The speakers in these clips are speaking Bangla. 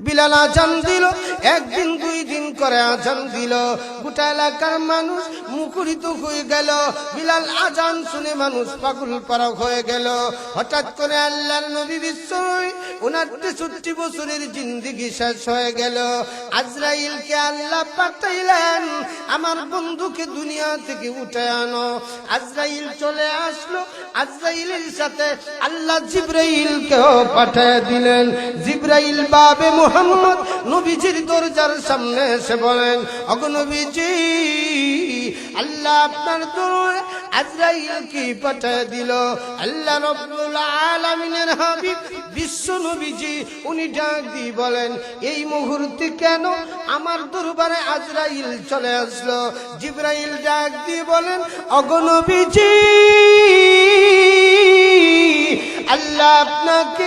বিলাল আজান দিল, একদিন দুই দিন করে আজান দিল, গোটা এলাকার মানুষ মুখরিত হয়ে গেল। বিলাল আজান শুনে মানুষ পাগল পারা হয়ে গেল। হঠাৎ করে আল্লাহর নবী বিশ্ব ওনার 63 বছরের জিন্দেগি শেষ হয়ে গেল। আজরাইলকে আল্লাহ পাঠাইলেন, আমার বন্ধুকে দুনিয়া থেকে উঠে আনো। আজরাইল চলে আসলো, আজরাইলের সাথে আল্লাহ জিবরাইলকেও পাঠিয়ে দিলেন। জিবরাইল বাবে মুহাম্মদ নবীজির দরজার সামনে এসে বলেন, ওগো নবীজি, আল্লাহ আপনার দরবারে আজরাইলকে পাঠিয়ে দিল। আল্লাহ রাব্বুল আলামিনের হাবিব বিশ্ব নবীজি উনি ডাক দিয়ে বলেন, এই মুহূর্তে কেন আমার দরবারে আজরাইল চলে আসলো? জিবরাইল ডাক দিয়ে বলেন, ওগো নবীজি, আল্লাহ আপনাকে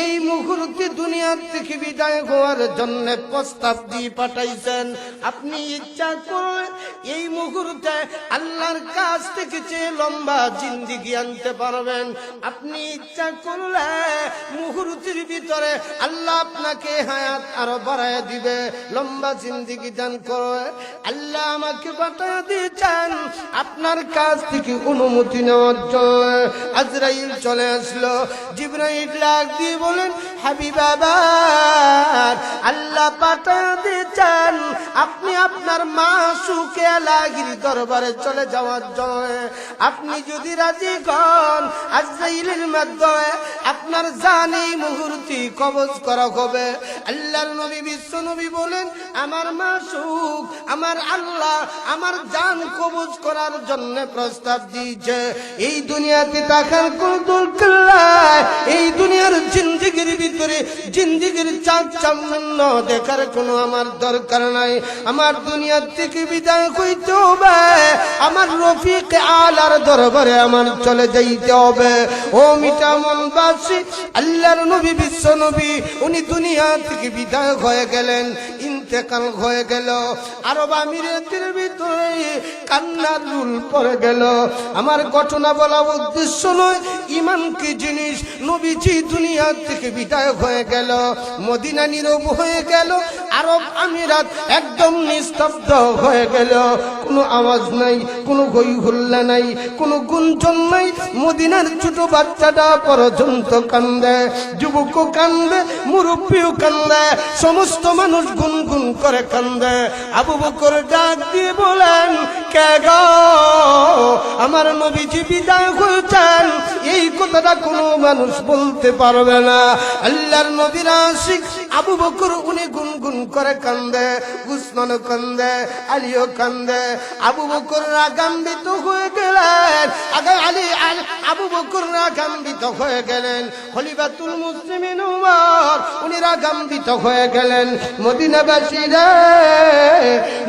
এই মুহূর্তে দুনিয়ার থেকে বিদায় হওয়ার জন্য প্রস্তাব দিয়ে পাঠাইছেন। আপনি ইচ্ছা করে এই মুহূর্তে আল্লাহর কাছ থেকে চেয়ে লম্বা জিন্দেগি আনতে পারবেন। আপনি ইচ্ছা করলে মুহূর্তের ভিতরে আল্লাহ আপনাকে হায়াত আরো বাড়ায় দিবে, লম্বা জিন্দেগি দান করে। আল্লাহ আমাকে পাঠিয়ে দিয়েছেন আপনার কাছ থেকে অনুমতি নেওয়ার জন্য। আজরাইল চলে আসলো। জিবরাইল ডাক দিয়ে বলেন, হাবিব আবার আল্লাহ পাঠিয়ে দিয়েছেন আপনি আপনার মাসুকে আলাগির দরবারে চলে যাওয়ার জন্য। আপনি যদি রাজি হন, আজরাইলের মাধ্যমে আপনার জানি মুহূর্তে কবজ করা হবে। আল্লাহর নবী বিশ্ব নবী বলেন, আমার মাসুক আমার আল্লাহ আমার জান কবজ করার জন্য প্রস্তাব দিয়েছে। এই দুনিয়াতে থাকার কোন দরকার নাই, এই দুনিয়ার জিন্দেগির ভিতরে জিন্দেগির চাঁদ চাঁদ দেখার কোনো আমার দরকার নাই। আমার দুনিয়া থেকে বিদায় হইতে হবে, আমার রফিক আলার দরবারে আমার চলে যাইতে হবে। ও মিঠা মনবাসী, আল্লাহর নবী বিশ্ব নবী উনি দুনিয়া থেকে বিদায় হয়ে গেলেন, ইন্তেকাল হয়ে গেল। আরব আমিরাতের ভিতরে কান্নার রুল পড়ে গেল। আমার ঘটনা বলা উদ্দেশ্য নয়, ইমান কি জিনিস। নবীজি দুনিয়া থেকে বিদায় হয়ে গেল, মদিনা নীরব হয়ে গেল, আরব আমিরাত একদম নিস্তব্ধ হয়ে গেল। কোনো আওয়াজ নাই, কোনো হই হুল্লা নাই, কোনো গুঞ্জন নাই। মদিনার ছোট বাচ্চাটা পর্যন্ত কান্দে, যুবকও কান্দে, মুরব্বীও কান্দে, সমস্ত মানুষ গুনগুন করে কান্দে। আবু বকর ডাক দিয়ে বলেন, কে গো, আমার নবীজি বিদায় হয়েছেন, এই কথাটা কোনো মানুষ বলতে পারবে না। আল্লাহর নবীর আশিক আবু বকর উনি গুনগুন করে কান্দে, উসমানও কান্দে, আলীও কান্দে। আবু বকর রাগান্বিত হয়ে গেলেন, আবু বকর রাগান্বিত হয়ে গেলেন। খলিফাতুল মুসলিমিন উমর উনি রাগান্বিত হয়ে গেলেন। মদিনাবাসীরা,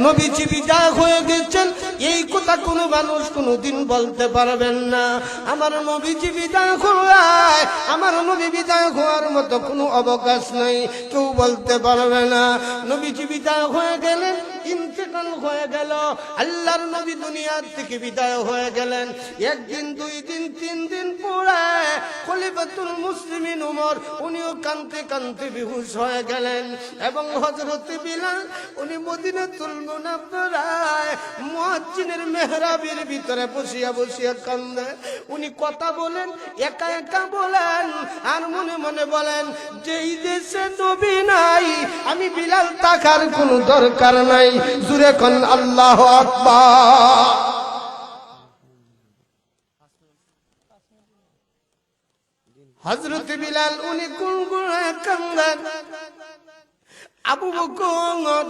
নবীজি বিদায় হয়ে গেছেন, এই কথা কোনো মানুষ কোনোদিন বলতে পারবেন না। আমার নবীজি বিদায় হওয়ায়, আমার নবী বিদায় হওয়ার মতো কোনো অবকাশ নেই, কেউ বলতে পারবে না। নবীজি বিদায় হয়ে গেলেন, ইন্তেকাল হয়ে গেল। আল্লাহর নবী দুনিয়ার থেকে বিদায় হয়ে গেলেন। একদিন দুই দিন তিন দিন পরে খলিফাতুল মুসলিমিন উমর উনিও কাঁদতে কাঁদতে বেহুশ হয়ে গেলেন। এবং হযরত বিলাল উনি মদিনাতুল মুনাওয়ারায় মুয়াজ্জিনের মেহরাবের ভিতরে বসিয়া বসিয়া কান্দে। উনি কথা বলেন, একা একা বলেন, আর মনে মনে বলেন, যেই দেশে নবী নাই আমি বিলাল থাকার কোনো দরকার নাই। জুরে কোন আল্লাহু আকবার। হযরত বিলাল উনি গুনগুনে কান্দেন, আবু বকর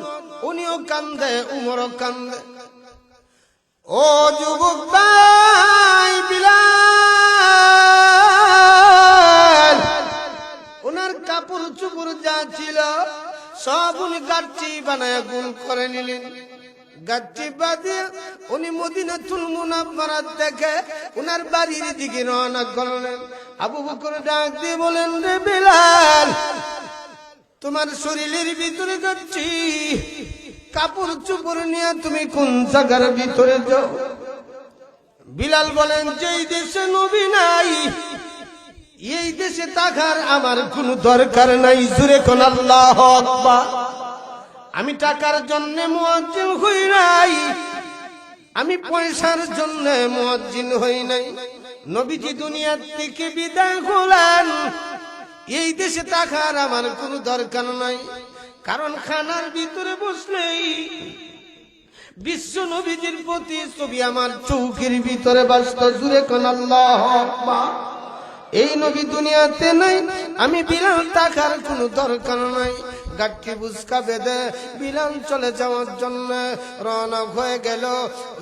উনিও কান্দে, উমরও কান্দে। ও যুবক ভাই বিলাল, ওনার কাপড় চোপড় যা ছিল সব উনি গাচ্ছি বানায় গুল করে নিলেন। গাচ্ছি বাঁধিয়ে উনি মদিনাতুল মুনাওয়ারা থেকে ওনার বাড়ির দিকে রওনা করলেন। আবু বকর ডাক দিয়ে বলেন, রে বিলাল, তোমার শরীরের ভিতরে গাচ্ছি কাপড় চোপড় নিয়ে তুমি কোন জায়গার ভিতরে যাও? বিলাল বলেন, যেই দেশে নবী নাই এই দেশে টাকার আমার কোনো দরকার নাই, জোরে কোন আল্লাহু আকবার। আমি টাকার জন্য মুয়াজ্জিন হই নাই, আমি পয়সার জন্য মুয়াজ্জিন হই নাই। নবীজি দুনিয়া থেকে বিদায় হলেন, এই দেশে টাকার আমার কোনো দরকার নাই। কারণ খানার ভিতরে বসলেই বিশ্ব নবীজির প্রতি ছবি আমার চৌকের ভিতরে বাস্ত, জুড়ে কোন আল্লাহু আকবার। এই নবী দুনিয়াতে নাই, আমি বিলাল টাকার কোনো দরকার নাই। গাঠি বুঝকা বেঁধে বিলাল চলে যাওয়ার জন্য রওনা হয়ে গেল।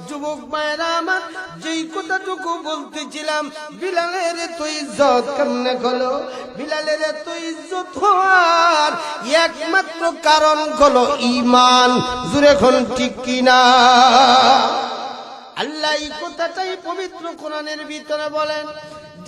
যুবক ভাইরা আমার, যেই কথাটুকু বলতেছিলাম, বিলালের তো ইজ্জত কেমনে হলো? বিলালের তো ইজ্জত হওয়ার একমাত্র কারণ হলো ঈমান, জুরে কোন ঠিক কিনা? আল্লাহ এই কথাটাই পবিত্র কোরআনের ভিতরে বলেন,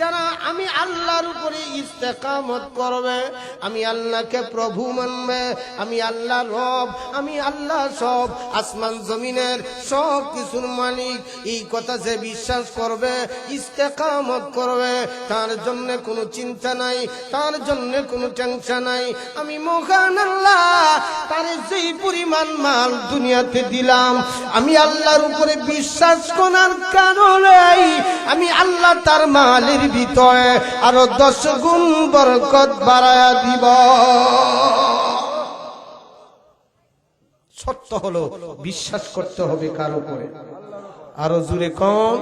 যারা আমি আল্লাহর উপরে ইস্তেকামত করবে, আমি আল্লাহকে প্রভু মানবে, আমি আল্লাহ রব, আমি আল্লাহ সব আসমান জমিনের সব কিছুর মালিক, এই কথা যে বিশ্বাস করবে, ইস্তেকামত করবে, তার জন্য কোনো চিন্তা নাই, তার জন্য কোনো টেনশন নাই। আমি মহান আল্লাহ তার যেই পরিমাণ মাল দুনিয়াতে দিলাম, আমি আল্লাহর উপরে বিশ্বাস করার কারণে আমি আল্লাহ তার মালের ভিতরে আরো 10 গুণ বরকত বাড়ায়া দিব। সত্য হলো বিশ্বাস করতে হবে কার উপরে? আরো জোরে কোন?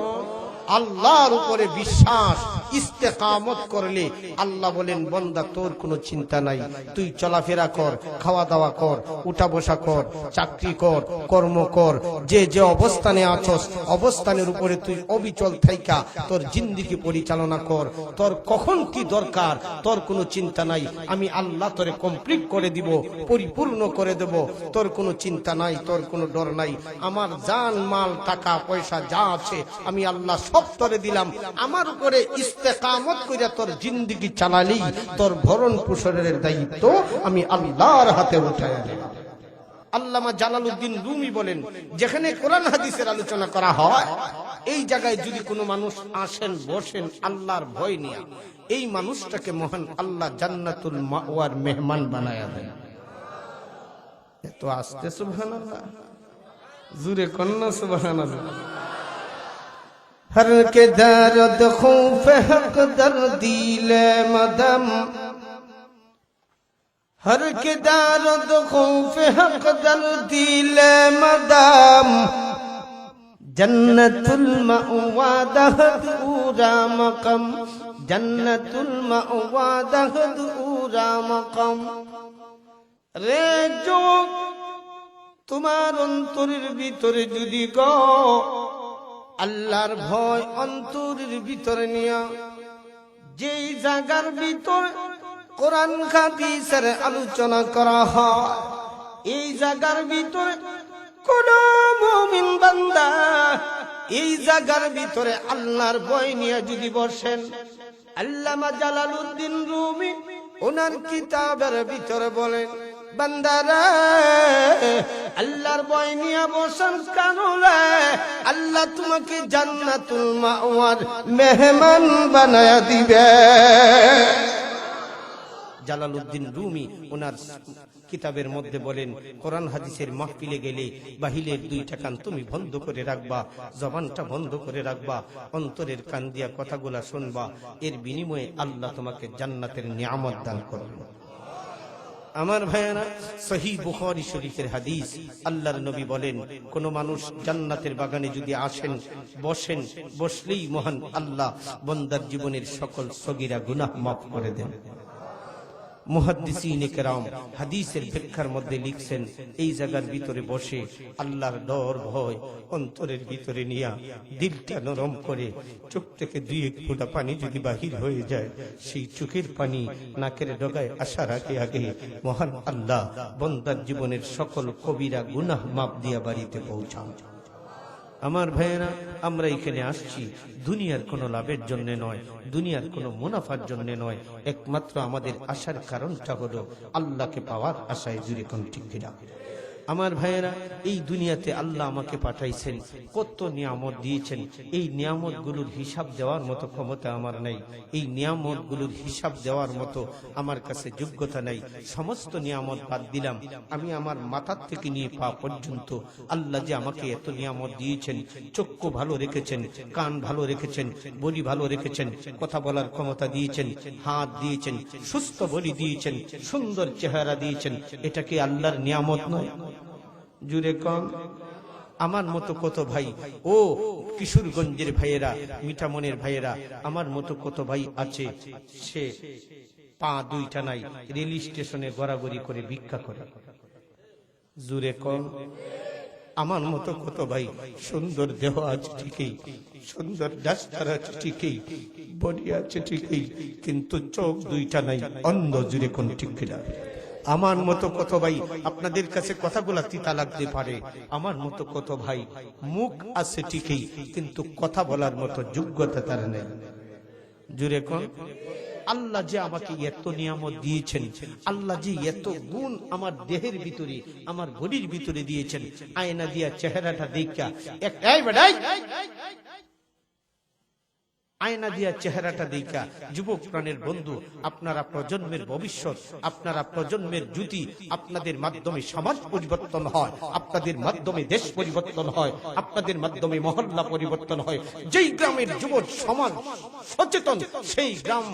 আল্লাহর উপরে বিশ্বাস। ইস্তেকামত করলে আল্লাহ বলেন, বান্দা তোর কোনো চিন্তা নাই, তুই চলাফেরা কর, খাওয়া দাওয়া কর, উঠা বসা কর, চাকরি কর, কর্ম কর, যে যে অবস্থানে আছস অবস্থানের উপরে তুই অবিচল থাইকা তোর জিন্দেগি পরিচালনা কর। তোর কখন কি দরকার তোর কোনো চিন্তা নাই, আমি আল্লাহ তোরে কমপ্লিট করে দিব, পরিপূর্ণ করে দেব। তোর কোনো চিন্তা নাই, তোর কোনো ডর নাই। আমার জান মাল টাকা পয়সা যা আছে আমি আল্লাহ সব তোরে দিলাম। আমার উপরে ইস্তেকামত কইরা তোর জিন্দেগি চালালি, তোর ভরণ পোষণের দায়িত্ব আমি আল্লাহর হাতে উঠায়া দিলাম। আল্লামা জালালউদ্দিন রুমি বলেন, যেখানে কোরআন হাদিসের আলোচনা করা হয়, এই জায়গায় যদি কোনো মানুষ আসেন বসেন আল্লাহর ভয় নিয়ে, এই মানুষটাকে মহান আল্লাহ জান্নাতুল মাওয়ার মেহমান বানায়া দেন। এত আস্তে সুবহানাল্লাহ, জোরে কন্না সুবহানাল্লাহ। हर के दर्द खौफ हक दर्दील मदम, हर के दर्द खौफ हक दर्दील मदम, जन्नतुल मअवा दहद उरा मकम, जन्नतुल मअवा दहद उरा मकम। रे जो তোমার অন্তরের ভিতরে যদি গো আল্লাহর ভয় অন্তরের ভিতরে নিয়া, যেই জায়গার ভিতরে কোরআন হাদিসের আলোচনা করা হয়, এই জায়গার ভিতরে কোন মুমিন বান্দা এই জায়গার ভিতরে আল্লাহর ভয় নিয়ে যদি বসেন, আল্লামা জালালউদ্দিন রুমি ওনার কিতাবের ভিতরে বলেন, বান্দারা আল্লাহর ভয় নিয়ে বসেন কারণে আল্লাহ তোমাকে জান্নাতুল মাওয়ার মেহমান বানায়া দিবে। জালালউদ্দিন রুমি ওনার কিতাবের মধ্যে বলেন, কোরআন হাদিসের মাহফিলে গেলে বাহিরের 2টা কান তুমি বন্ধ করে রাখবা, জবানটা বন্ধ করে রাখবা, অন্তরের কান দিয়া কথাগুলা শুনবা, এর বিনিময়ে আল্লাহ তোমাকে জান্নাতের নিয়ামত দান করবে। আমার ভাইয়েরা, সহিহ বুখারী শরীফের হাদিস, আল্লাহর নবী বলেন, কোন মানুষ জান্নাতের বাগানে যদি আসেন বসেন, বসলেই মহান আল্লাহ বান্দার জীবনের সকল সগীরা গুনাহ মাফ করে দেন। মুহাদ্দিসিনে কেরাম হাদিসের ব্যাখ্যার মধ্যে লিখছেন, এই জায়গার ভিতরে বসে আল্লাহর ডর ভয় অন্তরের ভিতরে নিয়া দিলটা নরম করে চোখ থেকে 2-1 ফোঁটা পানি যদি বাহির হয়ে যায়, সেই চোখের পানি নাকের ডগায় আসার আগে আগে মহান আল্লাহ বান্দার জীবনের সকল কবিরা গুনাহ মাফ দিয়া বাড়িতে পৌঁছান। আমার ভাইয়েরা, আমরা এখানে আসছি দুনিয়ার কোনো লাভের জন্য নয়, দুনিয়ার কোনো মুনাফার জন্য নয়, একমাত্র আমাদের আসার কারণটা হলো আল্লাহকে পাওয়ার আশায়। জুড়ে কোন ঠিক কিনা? আমার ভাইয়েরা, এই দুনিয়াতে আল্লাহ আমাকে পাঠাইছেন, কত নিয়ামত দিয়েছেন। এই নিয়ামত গুলোর হিসাব দেওয়ার মতো ক্ষমতা আমার নাই, এই নিয়ামত গুলোর হিসাব দেওয়ার মতো আমার কাছে যোগ্যতা নাই। সমস্ত নিয়ামত বাদ দিলাম, আমি আমার মাথার থেকে নিয়ে পা পর্যন্ত আল্লাহ যে আমাকে এত নিয়ামত দিয়েছেন, চক্ষু ভালো রেখেছেন, কান ভালো রেখেছেন, বডি ভালো রেখেছেন, কথা বলার ক্ষমতা দিয়েছেন, হাত দিয়েছেন, সুস্থ বডি দিয়েছেন, সুন্দর চেহারা দিয়েছেন, এটা কি আল্লাহর নিয়ামত নয়? জুড়ে কম। আমার মতো কত ভাই, ও কিশোরগঞ্জের ভাইয়েরা, মিঠামনের ভাইয়েরা, আমার মতো কত ভাই আছে, সে পা দুইটা নাই, রেল স্টেশনে গড়াগড়ি করে ভিক্ষা করে। জুড়ে কম। আমার মতো কত ভাই, সুন্দর দেহ আছে ঠিকই, সুন্দর ডাক্তার আছে ঠিকই, বডি আছে ঠিকই, কিন্তু চোখ দুইটা নাই, অন্ধ। জুড়ে কোন ঠিক কিনা? আমার মতো কত ভাই, আপনাদের কাছে কথাগুলা তিতা লাগতে পারে, আমার মতো কত ভাই মুখ আছে ঠিকই, কিন্তু কথা বলার মতো যোগ্যতা তার নেই। জুড়ে কোন। আল্লাহ যে আমাকে এত নিয়ামত দিয়েছেন, আল্লাহ যে এত গুণ আমার দেহের ভিতরে, আমার বডির ভিতরে দিয়েছেন, আয়না দিয়া চেহারাটা দেখা আয়না দিয়া চেহারাটা দেখা যুবক প্রাণের বন্ধু, আপনারা প্রজন্মের ভবিষ্যৎ, আপনারা প্রজন্মের জ্যোতি, আপনাদের মাধ্যমে সমাজ পরিবর্তন হয়, আপনাদের মাধ্যমে দেশ পরিবর্তন হয়, আপনাদের মাধ্যমে মহল্লা পরিবর্তন হয়। যেই গ্রামের যুবক সমাজ সচেতন, সেই গ্রাম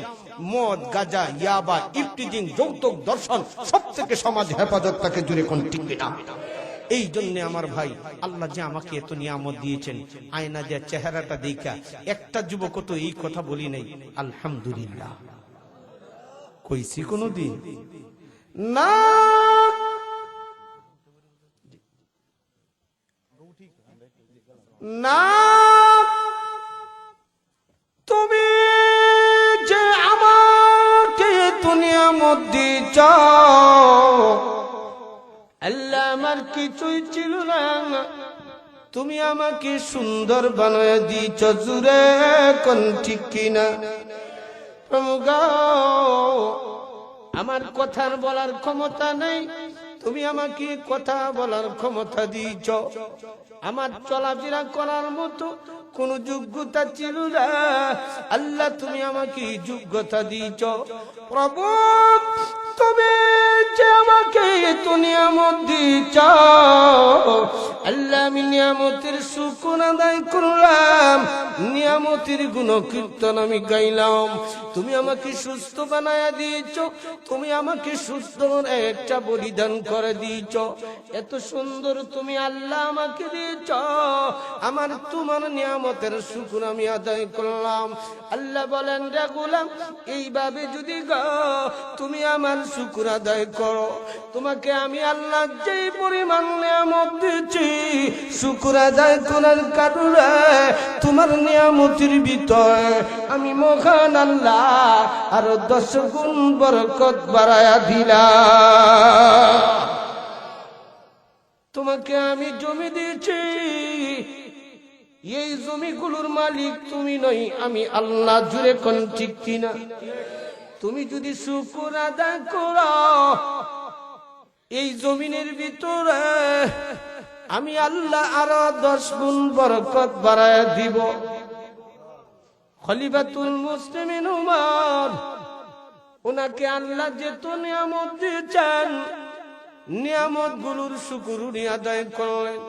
মদ, গাঁজা, ইয়াবা, ইফটিজিং, যৌতুক, দর্শন সব থেকে সমাজ হেফাজত তাকে জুড়ে কোন টিকবে না। এই জন্য আমার ভাই, আল্লাহ যে আমাকে এত নিয়ামত দিয়েছেন, আয়না যে চেহারাটা দেখা একটা যুবক তো এই কথা বলি নাই আলহামদুলিল্লাহ, কইছি কোনদিন না। না, তুমি যে আমাকে এত নিয়ামত দিয়েছ, আল্লাহ আমার কিছুই ছিল না, তুমি আমাকে সুন্দর বানায় দিয়েছ। জুড়ে কোন ঠিক কিনা? আমার কথার বলার ক্ষমতা নেই, তুমি আমাকে কথা বলার ক্ষমতা দিয়েছ। আমার চলাফেরা করার মতো কোন যোগ্যতা ছিল না, আল্লাহ তুমি আমাকে যোগ্যতা দিয়েছ। প্রভু, তুমি যে আমাকে এত নিয়ামত দিয়েছ, আল্লাহ আমি নিয়ামতের শুকর আদায় করলাম, নিয়ামতের গুণকীর্তন আমি গাইলাম। তুমি আমাকে সুস্থ বানায়া দিয়েছ, তুমি আমাকে সুস্থ একটা বলিদান করে দিয়েছ। এত সুন্দর তুমি আল্লাহ আমাকে দিয়েছ, আমার তোমার নিয়ামতের শুকর আমি আদায় করলাম। আল্লাহ বলেন, রে গোলাম, এইভাবে যদি তুমি আমার শুকর আদায় করো, তোমাকে আমি আল্লাহ যেই পরিমাণ নিয়ামত দিয়েছি, শুকর আদায় করার কারণে তোমার নিয়ামতের ভিতরে আমি মহান আল্লাহ আরো 10 গুণ বরকত বাড়ায়া দিলাম। তোমাকে আমি জমি দিয়েছি, এই জমিগুলোর মালিক তুমি নই, আমি আল্লাহ। জুড়ে কোন ঠিক কিনা? তুমি যদি শুকর আদায় করো, এই জমিনের ভিতরে আমি আল্লাহ আরো 10 গুণ বরকত বাড়ায় দিব। খলিফাতুল মুসলিমিন উমর, ওনাকে আল্লাহ যেত নিয়ামত দিয়েছেন, নিয়ামত গুলোর শুকর উনি আদায় করলেন।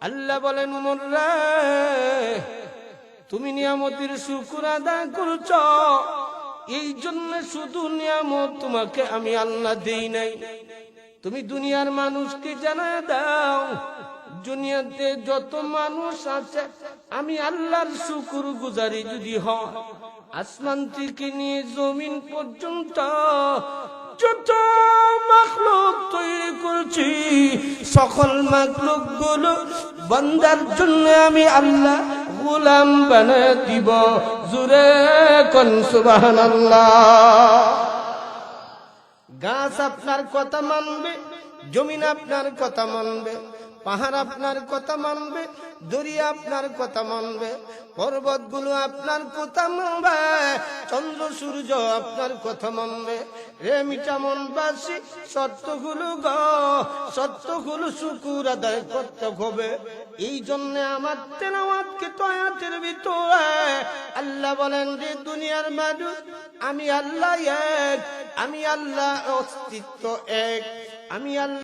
আল্লাহ বলেন, উমর রে, তুমি নিয়ামতের শুকর আদায় করছ, এই জন্য শুধু নিয়ামত তোমাকে আমি আল্লাহ দেই নাই, তুমি দুনিয়ার মানুষকে জানায় দাও, দুনিয়াতে যত মানুষ আছে আমি আল্লাহর শুকর গুজারি যদি হয়, আসমান থেকে নিয়ে জমিন পর্যন্ত যত মাখলুক তৈরি করেছি, সকল মাখলুক গুলো বান্দার জন্য আমি আল্লাহ গোলাম বানায় দিব। জুরে কোন সুবহানাল্লাহ। গাছ আপনার কথা মানবে, জমিন আপনার কথা মানবে, পাহাড় আপনার কথা মানবে, দরিয়া আপনার কথা মানবে, পর্বতগুলো আপনার কথা মানবে, চন্দ্র সূর্য আপনার কথা মানবে। রে মিঠা মনবাসী, সত্যগুলো শুকুর আদায় করতে হবে। এই জন্য আমার তেলাওয়াতকে তো আয়াতের ভিতরে আল্লাহ বলেন যে দুনিয়ার মানুষ আমি আল্লাহ এক, আমি আল্লাহ অস্তিত্ব এক, আমি আল্লাহ।